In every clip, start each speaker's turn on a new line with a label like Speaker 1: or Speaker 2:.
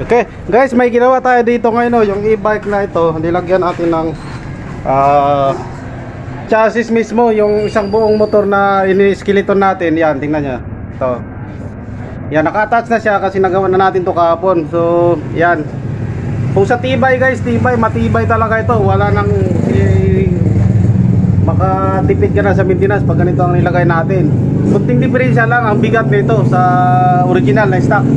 Speaker 1: Okay, guys, may ginawa tayo dito ngayon, no, yung e-bike na ito, nilagyan natin ng chassis mismo, yung isang buong motor na ini-skeleton natin. Yan, tingnan nyo. Ito. Yan, naka-attach na siya kasi nagawa na natin to kahapon. So, yan. Kung sa tibay, guys, tibay, matibay talaga ito. Wala nang makatipid ka na sa maintenance pag ganito ang nilagay natin. Kunting diferensya lang ang bigat nito sa original na stock.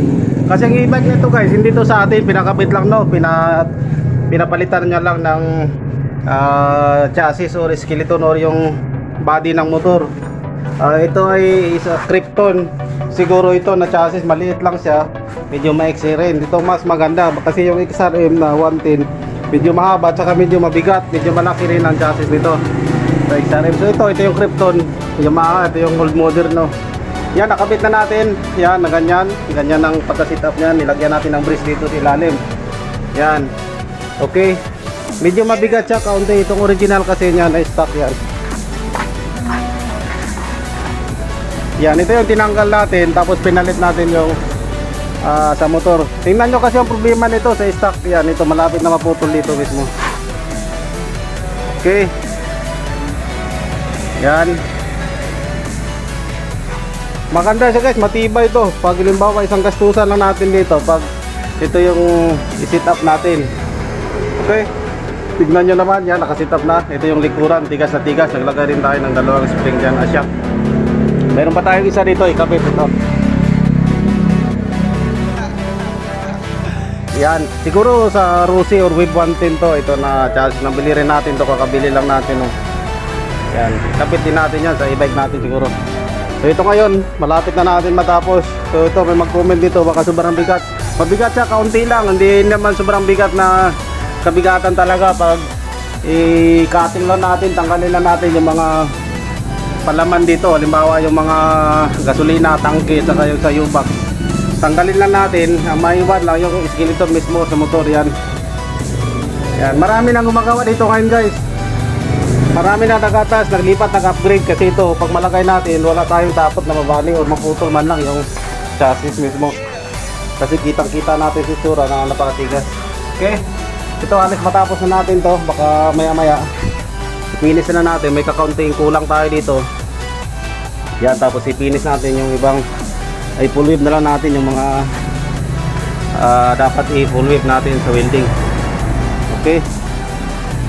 Speaker 1: Kasi ang e-bike nito, guys, hindi to sa atin pinakabit lang, no, pinapalitan niya lang ng chassis or skeleton or yung body ng motor. Ito ay isa Krypton siguro ito na chassis, maliit lang siya, medyo maiksi rin. Ito mas maganda kasi yung XRM na 110 medyo mahaba at saka medyo mabigat, medyo malaki rin ang chassis nito sa XRM. So ito yung Krypton, yung ito yung old modern, no. Yan, nakabit na natin. Yan, na ganyan ang pagka-sit up niyan. Nilagyan natin ng brace dito sa ilalim. Yan. Okay. Medyo mabigat siya kaunti. Itong original kasi niyan ay stock yan. Yan, ito yung tinanggal natin. Tapos pinalit natin yung sa motor. Tingnan nyo kasi ang problema nito sa stock. Yan, ito malapit na maputol dito mismo. Okay. Yan. Maganda siya, guys, matibay ito. Pag halimbawa isang gastusan lang natin dito, pag ito yung i-sit up natin. Okay. Tignan nyo naman, yan, naka-sit up na. Ito yung likuran, tigas na tigas. Naglagay rin tayo ng dalawang spring dyan, asyak. Meron pa tayong isa dito, ikabit ito. Yan, siguro sa Rusi or Wave 110 to. Ito na chassis, nabili rin natin to, kakabili lang natin, no. Yan, ikabit din natin yan sa e-bike natin siguro. So ito ngayon, malapit na natin matapos. So ito, may mag-comment dito, baka sobrang bigat. Mabigat siya, kaunti lang. Hindi naman sobrang bigat na kabigatan talaga. Pag i-cutting lang natin, tanggalin lang natin yung mga palaman dito. Halimbawa yung mga gasolina, tangke, saka yung sa U-box. Tanggalin lang natin. Ang maiwan lang yung skeleton mismo sa motor. Yan. Yan. Marami nang gumagawa dito ngayon, guys. Marami na nagatas, naglipat, nag-upgrade. Kasi ito, pag malagay natin, wala tayong dapat na mabali o maputol man lang yung chassis mismo. Kasi kitang-kita natin si Sura na napakatigas. Okay, ito alis matapos na natin to. Baka maya-maya ipinis na natin, may kakaunting kulang tayo dito. Yan, tapos ipinis natin yung ibang, ay full whip na lang natin yung mga dapat i-full whip natin sa welding. Okay.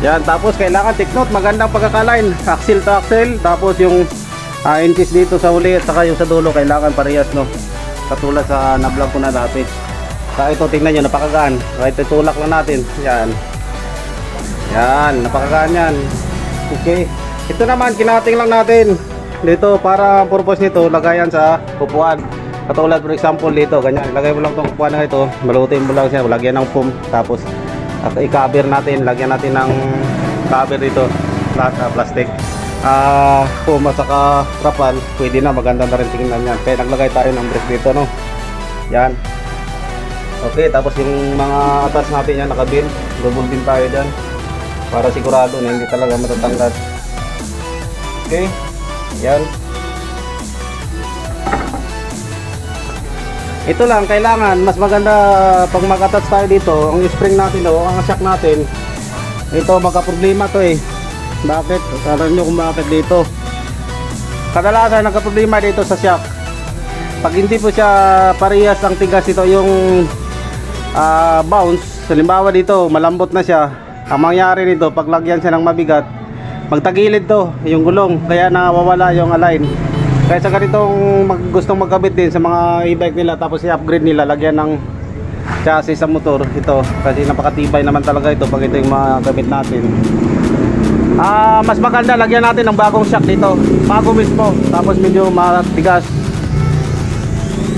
Speaker 1: Yan, tapos kailangan take note, magandang pagkakaline, axle to axle, tapos yung inches dito sa huli at saka yung sa dulo kailangan parehas, no. Katulad sa na-vlog ko na dati. Sa ito, tingnan nyo, napakagaan. Right, itulak lang natin. Yan. Yan, napakagaan yan. Okay. Ito naman, kinating lang natin dito para purpose nito, lagayan sa upuan. Katulad for example dito, ganyan. Lagay mo lang itong upuan na ito, malutin mo lang siya, lagyan ng foam, tapos i-cover natin, lagyan natin ng cover dito, plastic, foam at saka trapal, pwede na, maganda na rin tingnan yan. Kaya naglagay tayo ng brace dito, no. Yan. Okay, tapos yung mga atas natin yan, nakabin, double din tayo dyan para sigurado na hindi talaga matatanggal. Okay, yan. Ito lang, kailangan mas maganda pag mag-attach tayo dito, ang spring natin o ang shock natin. Ito magka-problema to eh. Bakit? Alam nyo kung bakit dito. Kadalasan nagka-problema dito sa shock. Pag hindi po siya parehas ang tigas ito, yung bounce, halimbawa dito malambot na siya. Ang mangyari nito, pag lagyan siya ng mabigat, magtagilid to yung gulong, kaya nawawala yung align. Kaya sa ganitong gustong magkabit din sa mga e-bike nila, tapos i-upgrade nila, lagyan ng chassis sa motor ito, kasi napakatibay naman talaga ito pag ito yung mga kabit natin. Mas maganda lagyan natin ng bagong shock dito, bago mismo, tapos medyo matigas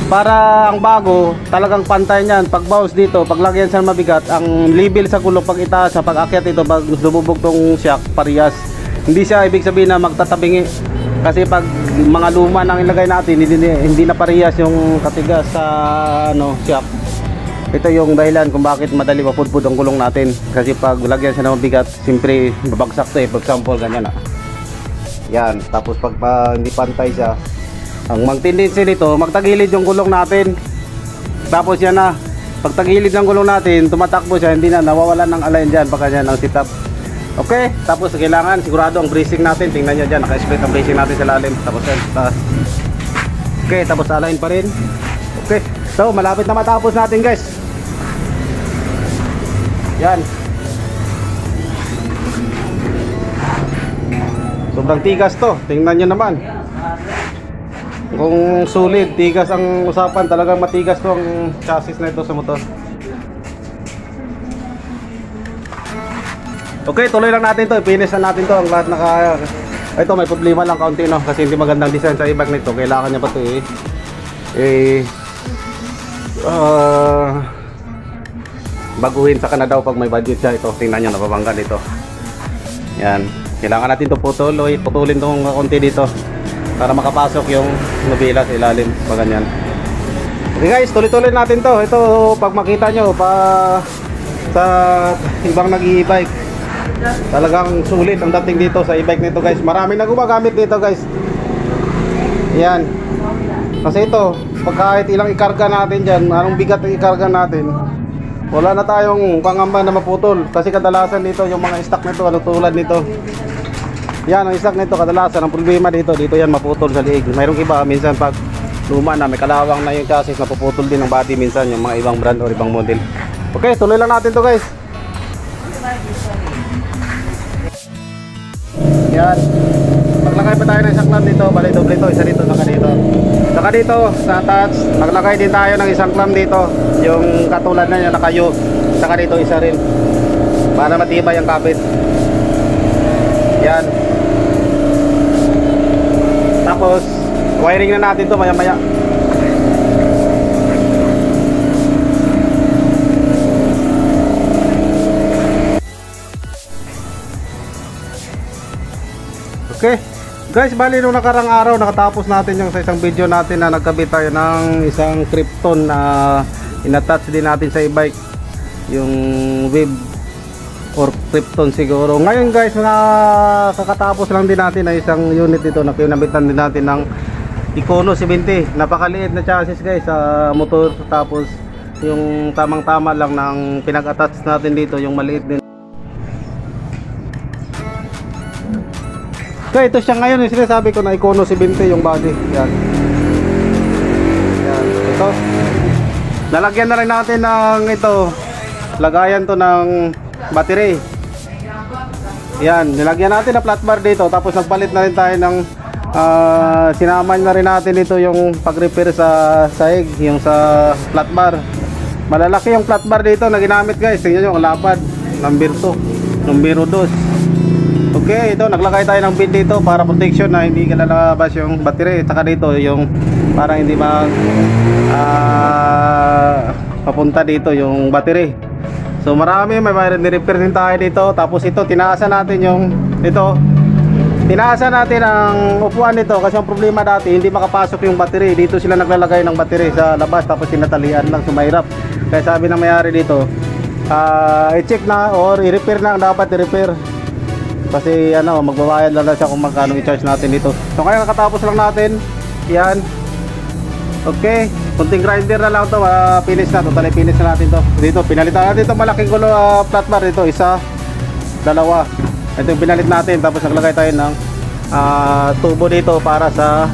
Speaker 1: para ang bago talagang pantay niyan. Pag bounce dito, pag lagyan siya mabigat, ang level sa gulong pag itaas, pag akyat ito, pag lumubog tong shock, parehas. Hindi siya ibig sabihin na magtatabingi. Kasi pag mga luma nang ilagay natin, hindi na parehas yung katigas sa shock. Ito yung dahilan kung bakit madali mapudpud ang gulong natin. Kasi pag lagyan siya ng mabigat, siyempre babagsak to eh. For example, ganyan na. Yan, tapos pag hindi pantay siya, ang mag-tendency nito, magtagilid yung gulong natin. Tapos yan na, Pag tagilid ng gulong natin, tumatakbo siya, hindi na nawawalan ng align dyan pagka dyan ang sit-up. Okay, tapos kailangan sigurado ang bracing natin. Tingnan nyo dyan, naka-split ang bracing natin sa lalim. Tapos yan, taas. Okay, tapos align pa rin. Okay, so malapit na matapos natin guys. Yan. Sobrang tigas to, tingnan nyo naman. Kung sulit, tigas ang usapan, talagang matigas to ang chassis na ito sa motor. Okay, tuloy lang natin to, finish na natin to ang lahat naka... Ito may problema lang kaunti no, kasi hindi magandang design sa e-bike nito. Kailangan niya pa to baguhin sa daw pag may budget siya. Ito, tingnan nyo, napabangga dito. Yan, kailangan natin to putulin tong kaunti dito para makapasok yung nubila sa ilalim, pag ganyan. Okay guys, tuloy-tuloy natin to. Ito, pag makita nyo pa sa ibang nag-e-bike, talagang sulit ang dating dito sa e-bike nito guys. Maraming na gumagamit dito guys. Yan. Kasi ito, pag kahit ilang ikarga natin dyan, anong bigat ang ikarga natin, wala na tayong pangamba na maputol. Kasi kadalasan dito yung mga stock nito, ano tulad nito. Yan, ang stock nito kadalasan, ang problema dito yan maputol sa liig. Mayroong iba, minsan pag luma na, may kalawang na yung chassis, napuputol din ng body minsan yung mga ibang brand o ibang model. Okay, tuloy lang natin to guys. Yan. Maglagay pa tayo ng isang clamp dito, bali doble to, isa dito, saka dito. Saka dito sa touch, maglagay din tayo ng isang clamp dito, yung katulad na niya nakayo. Saka dito isa rin para matibay ang kapit. Yan. Tapos wiring na natin to maya-maya. Okay guys, bali nung nakarang araw nakatapos natin yung sa isang video natin na nagkabit tayo ng isang Krypton na inattach din natin sa e-bike, yung wave or Krypton siguro. Ngayon guys, nakakatapos lang din natin na isang unit dito na kinabitan din natin ng Econo 70. Napakaliit na chassis guys sa motor, tapos yung tamang tama lang ng pinag-attach natin dito, yung maliit din. Okay, ito siya ngayon, yung sinasabi ko na Econo 70 yung body. Yan. Yan. Ito. Lalagyan na rin natin ng ito. Lagayan to ng battery. Yan. Nilagyan natin na flat bar dito. Tapos nagpalit na rin tayo ng sinaman na rin natin ito yung pag-repair sa sahig. Yung sa flat bar. Malalaki yung flat bar dito na ginamit guys. Tingnan nyo, ang lapad. Number 2. Numero 2. Okay, ito naglagay tayo ng pin dito para protection na hindi ka lalabas yung battery. Saka dito yung para hindi papunta dito yung battery. So marami, may repair din tayo dito. Tapos ito tinaasan natin yung tinaasan natin ang upuan nito kasi ang problema dati hindi makapasok yung battery. Dito sila naglalagay ng battery sa labas, tapos tinatalian lang, sumairap. Kaya sabi ng mayari dito, i-check na or i-repair na ang dapat i-repair. Kasi magbabayad lang siya kung magkano i-charge natin dito. So kaya nakatapos lang natin. Yan. Okay, kunting grinder na lang to, finish na, totally finish na natin to. Dito pinalitan natin itong malaking flat bar dito, isa, dalawa. Ito yung pinalit natin, tapos naglagay tayo ng tubo dito para sa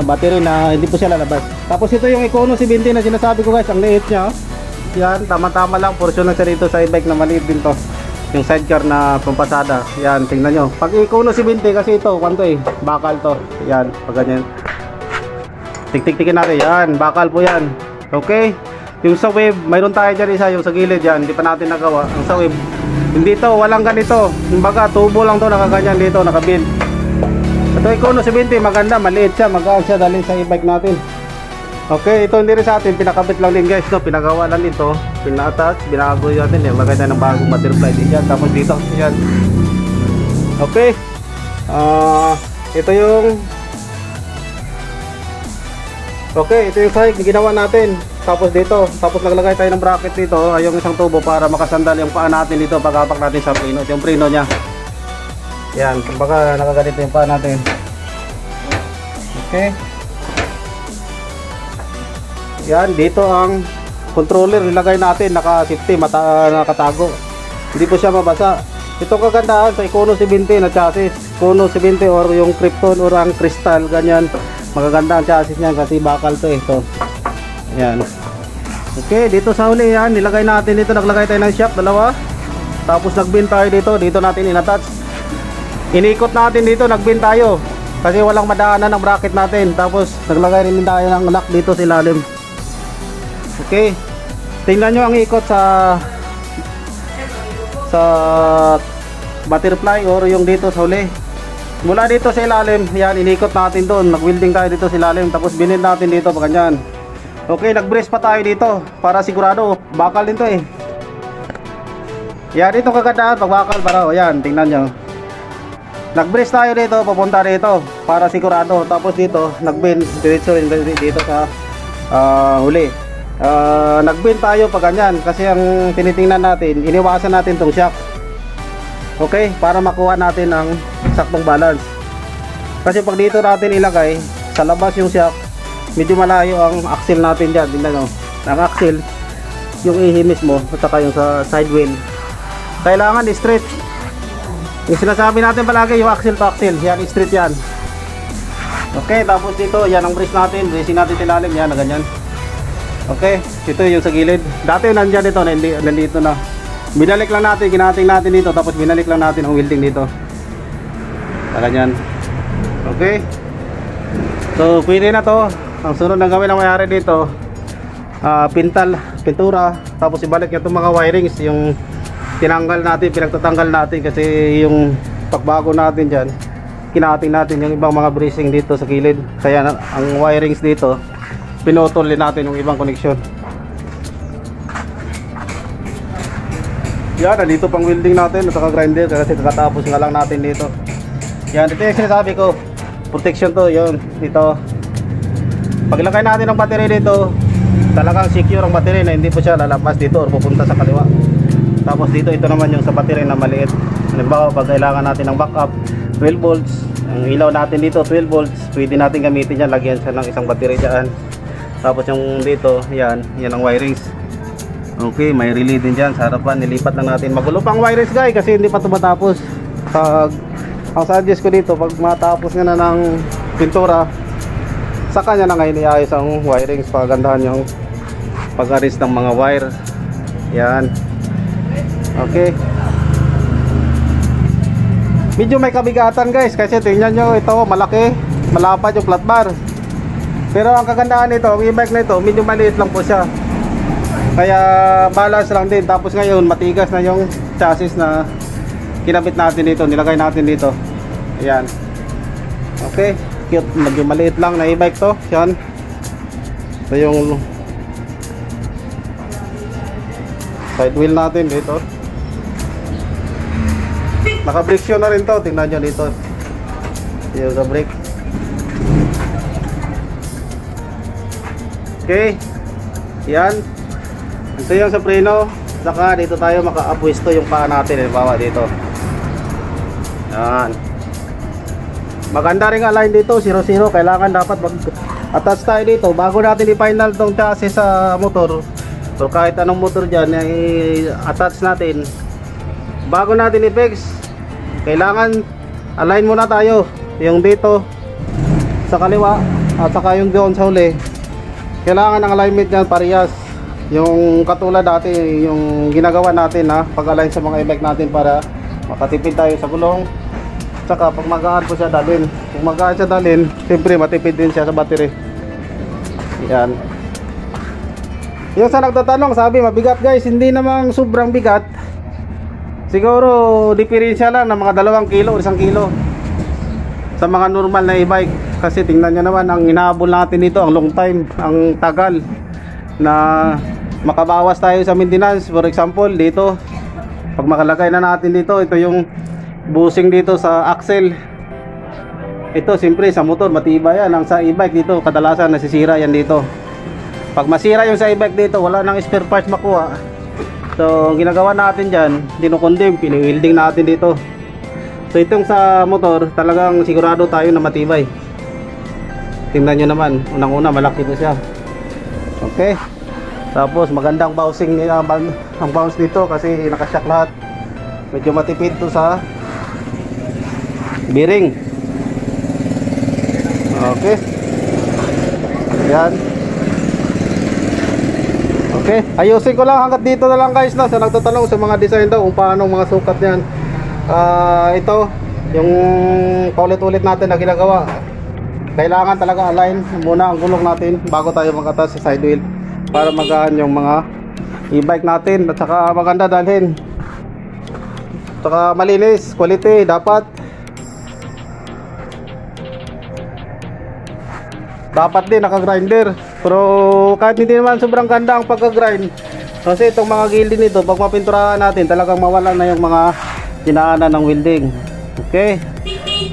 Speaker 1: battery na hindi po siya lalabas. Tapos ito yung Econo 70 na sinasabi ko guys, ang liit niya. Yan, tama-tama lang, portion lang siya dito sa e-bike na maliit din to. Yung sidecar na pampasada. Yan, tingnan nyo. Pag Econo 70 kasi ito, kwanto bakal to. Yan, pag ganyan. Tik-tik-tikin natin. Yan, bakal po yan. Okay. Yung sa wave, mayroon tayo dyan isa, yung sa gilid yan. Hindi pa natin nagawa. Ang sa wave, hindi to, walang ganito. Kumbaga, tubo lang to, nakaganyan dito, nakabin. Ito Econo 70, maganda, maliit siya, magaan siya dahil sa e-bike natin. Okay, ito hindi rin sa atin, pinakabit lang din guys, no? Pinagawa lang dito, pina-attach, binago natin, maganda ng bagong butterfly din yan. Tapos dito, yan. Okay, ito yung side ginawa natin. Tapos dito, tapos naglagay tayo ng bracket dito, yung isang tubo para makasandal yung paa natin dito pag hapak natin sa preno. Ito yung preno nya. Yan, kumbaga nakaganito yung paa natin. Okay. Yan, dito ang controller nilagay natin, naka-safety, nakatago. Hindi po siya mabasa. Ito kagandahan sa Econo 70 na chassis. Econo 70 or yung Krypton or ang Crystal, ganyan. Magaganda ang chassis niyan kasi bakal to eh. Ito. Yan. Okay, dito sa huli yan, nilagay natin dito, naglagay tayo ng shock, dalawa. Tapos nag-bin tayo dito, dito natin in-attach. Inikot natin dito, nag-bin tayo. Kasi walang madaanan ng bracket natin. Tapos naglagay rin tayo ng lock dito sa ilalim. Okay. Tingnan nyo ang ikot sa butterfly or yung dito sa huli. Mula dito sa ilalim, yan, inikot natin doon. Nag-welding tayo dito sa ilalim. Tapos binin natin dito pa ganyan. Okay, nag-brace pa tayo dito para sigurado. Bakal din to eh. Yan, dito kagandaan pag bakal para. O yan, tingnan nyo. Nag-brace tayo dito, papunta dito para sigurado. Tapos dito, nag-bend diretso dito sa huli. Nag-bend tayo pag ganyan kasi ang tinitingnan natin, iniwasan natin tong shock. Okay, para makuha natin ang saktong balance. Kasi pag dito natin ilagay sa labas yung shock, medyo malayo ang axle natin dyan. Tingnan nyo, ang axle, yung ihi mismo at saka yung sa side wheel, kailangan straight. Yung sinasabi natin palagi, yung axle to axle, yan, straight yan. Okay, tapos dito, yan ang brace natin, bracing natin tilalim, yan, na ganyan. Okay, ito yung sa gilid. Dati nandyan ito, nandito na. Binalik lang natin, kinating natin dito, tapos binalik lang natin ang welding dito. Na ganyan. Okay. So, pwede na to. Ang sunod na gawin ng mayari dito, pintura, tapos ibalik itong mga wirings, yung tinanggal natin, pinagtatanggal natin kasi yung pagbago natin dyan, kinating natin yung ibang mga bracing dito sa gilid. Kaya ang wirings dito, pinutol din natin yung ibang connection. Yan, nandito pang welding natin, saka grinder kasi kakatapos nga lang natin dito. Yan, ito yung sinasabi ko, protection to, yun, dito. Paglagay natin ng battery dito, talagang secure ang battery na hindi po siya lalabas dito or pupunta sa kaliwa. Tapos dito, ito naman yung sa battery na maliit. Halimbawa, pag kailangan natin ng backup, 12 volts. Ang ilaw natin dito, 12 volts. Pwede natin gamitin yan, lagyan siya ng isang battery dyan. Tapos yung dito, yan ang wirings. Okay, may relay din dyan sa harapan. Nilipat lang natin. Magulo pang wirings guys kasi hindi pa ito matapos. Ang suggest ko dito, pag matapos nga na ng pintura, sa kanya na ngayon iayos ang wirings. Pagandahan yung pag-arrange ng mga wire. Yan. Okay. Medyo may kabigatan guys kasi tingnan nyo ito, malaki, malapad yung flat bar. Pero ang kagandahan nito, ang e-bike na ito, medyo maliit lang po siya. Kaya balance lang din. Tapos ngayon matigas na yung chassis na kinabit natin dito, nilagay natin dito. Ayan. Okay, cute, medyo maliit lang na e-bike to. Yan. Ito yung side wheel natin dito. Naka-brake shoe na rin to. Tingnan nyo dito. Yung sa brake. Okay. Yan. Ito yung sa preno. Saka dito tayo maka-upwisto yung paa natin. Bawa dito. Yan. Maganda rin align dito. 0-0. Kailangan dapat mag-attach tayo dito. Bago natin i-final tong chassis sa motor. So kahit anong motor dyan, i-attach natin. Bago natin i-fix, kailangan align muna tayo yung dito sa kaliwa at saka yung doon sa huli. Kailangan ng alignment dyan parehas. Yung katulad dati yung ginagawa natin na pag-align sa mga e-bike natin para makatipid tayo sa gulong. Saka pag magaan po siya dalhin. Kung magaan siya dalhin, siyempre matipid din siya sa battery. Yan. Yung sa nagtatanong, sabi mabigat guys, hindi namang sobrang bigat. Siguro diferensya lang ng mga 2 kilo o 1 kilo sa mga normal na e-bike. Kasi tingnan nyo naman, ang inaabol natin dito, ang long time, ang tagal na makabawas tayo sa maintenance. For example, dito, pag makalagay na natin dito, ito yung bushing dito sa axle. Ito, siyempre sa motor, matibay yan. Ang sa e-bike dito, kadalasan nasisira yan dito. Pag masira yung sa e-bike dito, wala nang spare parts makuha. So, ginagawa natin dyan, dinukondem, pini-welding natin dito. So, itong sa motor, talagang sigurado tayo na matibay. Tingnan nyo naman, unang-una, malaki po siya. Okay. Tapos magandang bouncing ang bounce nito kasi nakashock lahat. Medyo matipid to sa bearing. Okay. Yan. Okay, ayusin ko lang hanggat dito na lang guys na sa nagtatanong sa mga design daw kung paano mga sukat niyan. Ito yung paulit-ulit natin na ginagawa. Kailangan talaga align muna ang gulong natin bago tayo mag-atas sa side wheel para magaan yung mga e-bike natin at saka maganda dalhin. Saka malinis, quality dapat. Dapat din naka-grinder. Pero kahit hindi naman sobrang ganda ang pagka-grind kasi itong mga gilid nito pag mapinturahan natin talagang mawala na yung mga dinaanan ng welding. Okay.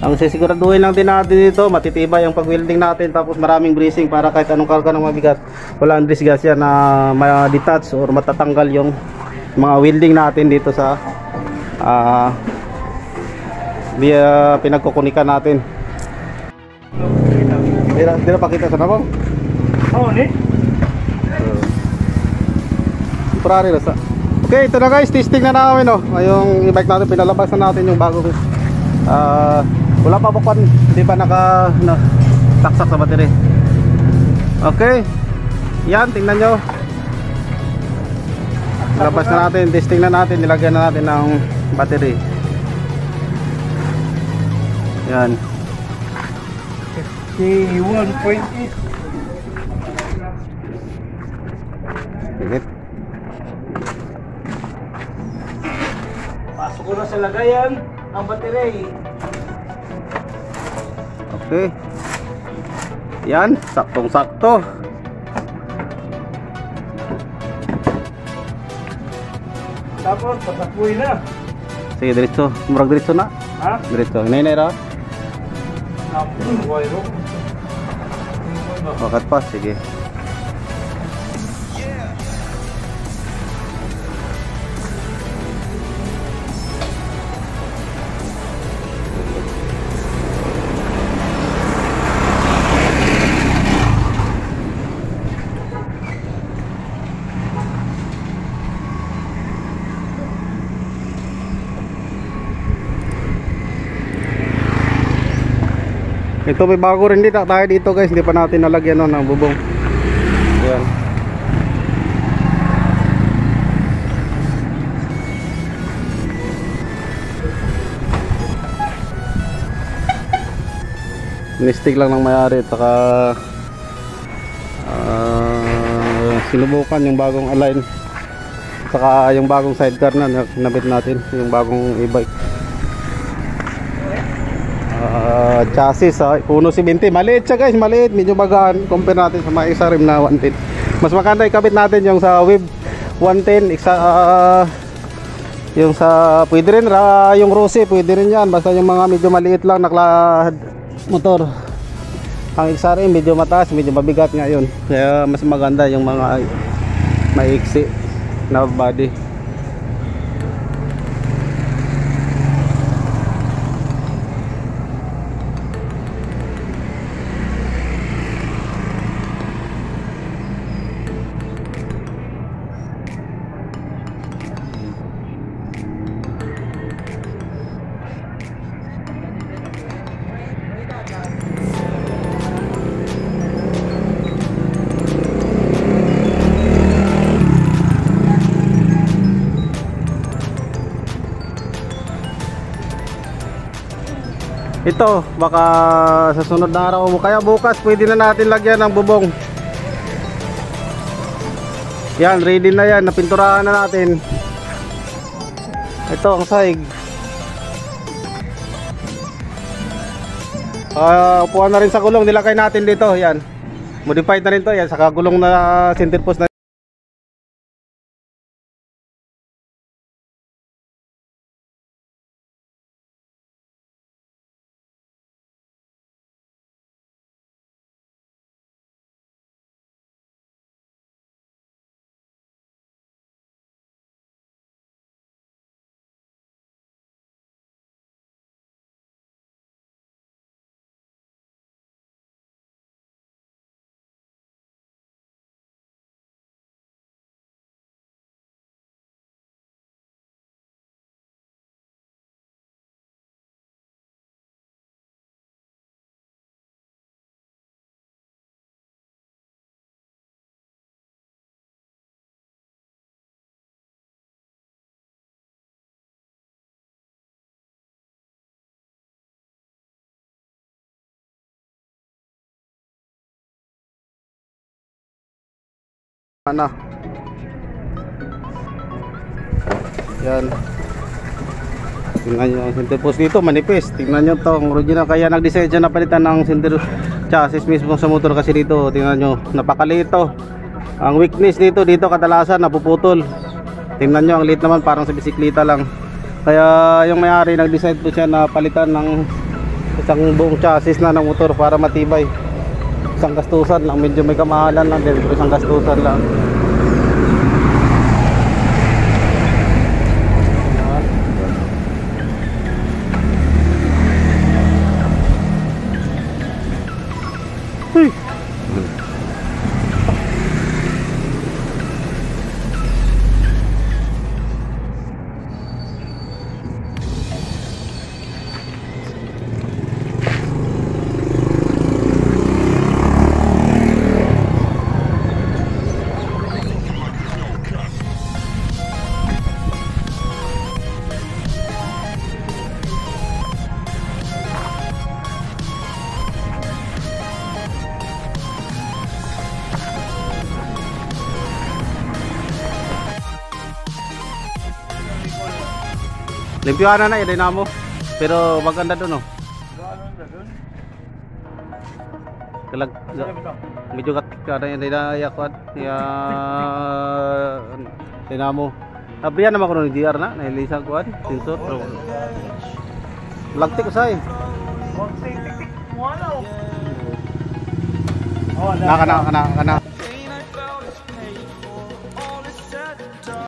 Speaker 1: Ang sisiguraduhin lang din natin dito matitibay ang pag-welding natin tapos maraming bracing para kahit anong karga ng mabigat walang disgrasya na ma-detach or matatanggal yung mga welding natin dito sa pinagkukunikan natin. Hindi na pakita sa nabang?
Speaker 2: Oo, ni?
Speaker 1: Temporary na sa. Okay, ito na guys, testing na namin yung e-bike natin, pinalabas na natin yung bagong wala pa bukpan, hindi pa taksak sa battery. Okay. Yan, tingnan nyo. Labas na natin, testing na natin, nilagyan na natin ng battery. Yan.
Speaker 2: 1.8.
Speaker 1: Higit.
Speaker 2: Pasok ko na sa lagayan ang battery.
Speaker 1: Okay. Yan, saktong-sakto.
Speaker 2: Tapos pasakuin na.
Speaker 1: Sige, diretso. Murag diretso na.
Speaker 2: Ha?
Speaker 1: Diretso. Hinay-hinay ra.
Speaker 2: Wire.
Speaker 1: Bakat pa, sige. Ito may bago rin dito tayo dito guys, hindi pa natin nalagyan ng bubong. Yan. Nistig lang ng may-ari at saka sinubukan yung bagong align at saka yung bagong sidecar na nabit natin, yung bagong e-bike. Chassis Puno 70, maliit siya guys, maliit, medyo magaan compare natin sa mga XRM na 110. Mas maganda ikabit natin yung sa Wave 110 yung sa pwede rin yung Rossi, pwede rin yan basta yung mga medyo maliit lang nakla motor. Ang XRM medyo mataas, medyo mabigat nga yun, kaya mas maganda yung mga maiksi na body. Ito baka sa sunod na araw o kaya bukas pwede na natin lagyan ng bubong. Yan, ready na yan, napinturahan na natin. Ito ang sahig. Upuan na rin sa gulong, nilagay natin dito. Yan, modified na rin to. Yan, saka gulong na center post na Ano? Yan. Tingnan nyo ang center post dito, manipis. Tingnan nyo to, ang original. Kaya nag-design siya na palitan ng center chassis mismo sa motor. Kasi dito, tingnan nyo, napakalito. Ang weakness dito kadalasan napuputol. Tingnan nyo, ang liit naman, parang sa bisikleta lang. Kaya yung may-ari nag-design po siya na palitan ng isang buong chassis na ng motor para matibay. Isang gastusan lang, medyo may kamahalan lang din, pero isang gastusan lang. Hey. Limpyohan na yung dynamo. Pero maganda doon oh. Kalag medyo katik na yung dynayakwan. Dynamo. Abriyan naman ko ng GR na. Nahilisang kuhan. Sensor. Lagtik ko sa'yo. Naka na.